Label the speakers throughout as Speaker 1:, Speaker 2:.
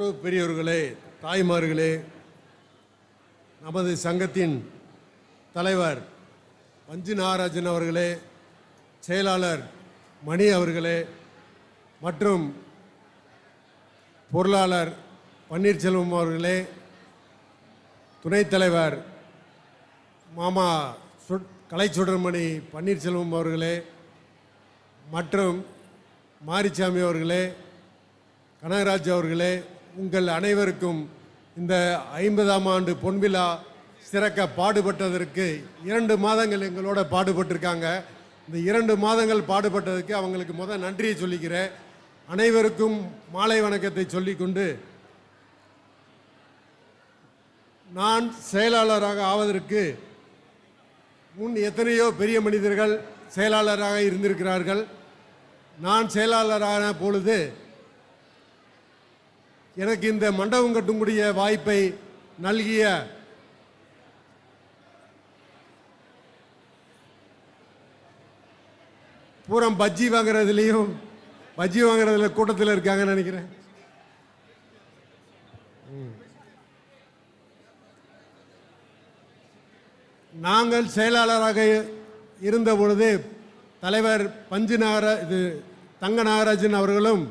Speaker 1: பெரியவர்களே, தாய்மார்களே, நமது சங்கத்தின் தலைவர் பஞ்சு நாகராஜன் அவர்களே, செயலாளர் மணி அவர்களே மற்றும் பொருளாளர் பன்னீர்செல்வம் அவர்களே, துணைத் தலைவர் மாமா கலைச்சுடர்மணி பன்னீர்செல்வம் அவர்களே மற்றும் மாரிசாமி அவர்களே, கனகராஜ் அவர்களே, உங்கள் அனைவருக்கும் இந்த 50ஆம் ஆண்டு பொன்விழா சிறக்க பாடுபட்டதற்கு 2 மாதங்கள் எங்களோட பாடுபட்டிருக்காங்க. இந்த 2 மாதங்கள் பாடுபட்டதுக்கு அவங்களுக்கு முதல் நன்றியை சொல்லிக்கிறேன். அனைவருக்கும் மாலை வணக்கத்தை சொல்லிக்கொண்டு, நான் செயலாளராக ஆவதற்கு முன் எத்தனையோ பெரிய மனிதர்கள் செயலாளராக இருந்திருக்கிறார்கள். நான் செயலாளரான பொழுது எனக்கு இந்த மண்டபம் கட்டக்கூடிய வாய்ப்பை நல்கிய பூரம் பஜ்ஜி வாங்குறதுல கூட்டத்தில் இருக்காங்கன்னு நினைக்கிறேன். நாங்கள் செயலாளராக இருந்த பொழுது தலைவர் தங்க நாகராஜன் அவர்களும்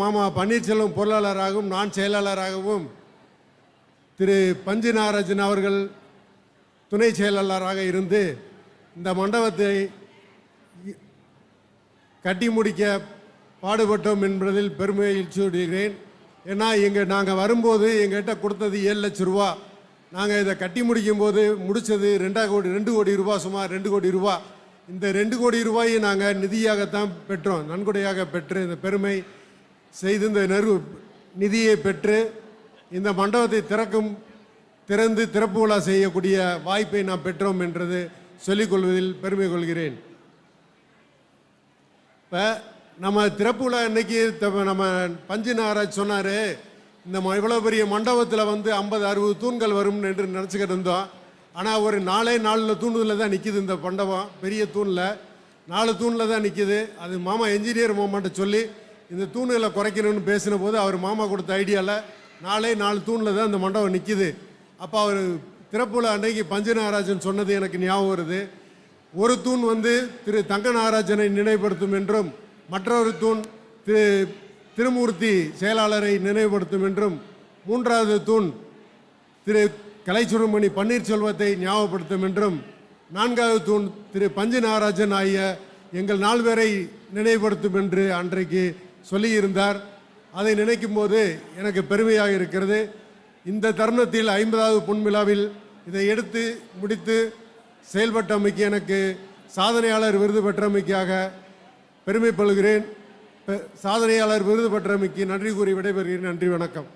Speaker 1: மாமா பன்னீர்செல்வம் பொருளாளராகவும் நான் செயலாளராகவும் திரு பஞ்சு நாகராஜன் அவர்கள் துணை செயலாளராக இருந்து இந்த மண்டபத்தை கட்டி முடிக்க பாடுபட்டோம் என்பதில் பெருமையை சொல்கிறேன். ஏன்னா நாங்கள் வரும்போது எங்கள்கிட்ட கொடுத்தது 7 லட்சம் ரூபா. நாங்கள் இதை கட்டி முடிக்கும்போது முடித்தது 2 கோடி ரூபா, சுமார் 2 கோடி ரூபா. இந்த 2 கோடி ரூபாயை நாங்கள் நிதியாகத்தான் பெற்றோம், நன்கொடையாக பெற்று இந்த பெருமை செய்து இந்த நிதியை பெற்று இந்த மண்டபத்தை திறந்து திறப்பு விழா செய்யக்கூடிய வாய்ப்பை நாம் பெற்றோம் என்றது சொல்லிக்கொள்வதில் பெருமை கொள்கிறேன். இப்போ நம்ம திறப்பு விழா இன்னைக்கு நம்ம பஞ்சு நாகராஜ் சொன்னார், இந்த இவ்வளோ பெரிய மண்டபத்தில் 50-60 தூண்கள் வரும் என்று நினச்சிக்கிட்டு இருந்தோம். ஆனால் ஒரு 4 தூணில் தான் நிற்கிது இந்த மண்டபம். பெரிய தூணில் 4 தூணில் தான் நிற்கிது. அது மாமா என்ஜினியர் மாமாட்ட சொல்லி இந்த தூண்களை குறைக்கணும்னு பேசின போது அவர் மாமா கொடுத்த ஐடியாவில் 4 தூணில் தான் இந்த மண்டபம் நிற்கிது. அப்போ அவர் திறப்புல அன்னைக்கு பஞ்சு நாகராஜன் சொன்னது எனக்கு ஞாபகம் வருது. ஒரு தூண் திரு தங்க நாகராஜனை நினைவுபடுத்தும் என்றும், மற்றொரு தூண் திருமூர்த்தி செயலாளரை நினைவுபடுத்தும் என்றும், 3வது தூண் திரு கலைச்சுடர்மணி பன்னீர்செல்வத்தை ஞாபகப்படுத்தும் என்றும், 4வது தூண் திரு பஞ்சு நாகராஜன் ஆகிய எங்கள் 4 பேரை நினைவுபடுத்தும் என்று அன்றைக்கு சொல்லியிருந்தார். அதை நினைக்கும் போது எனக்கு பெருமையாக இருக்கிறது. இந்த தருணத்தில் 50வது பொன்விழாவில் இதை எடுத்து முடித்து செயல்பட்டமைக்கு எனக்கு சாதனையாளர் விருது பெற்றமைக்காக பெருமைப்படுகிறேன். சாதனையாளர் விருது பெற்றமைக்கு நன்றி கூறி விடைபெறுகிறேன். நன்றி, வணக்கம்.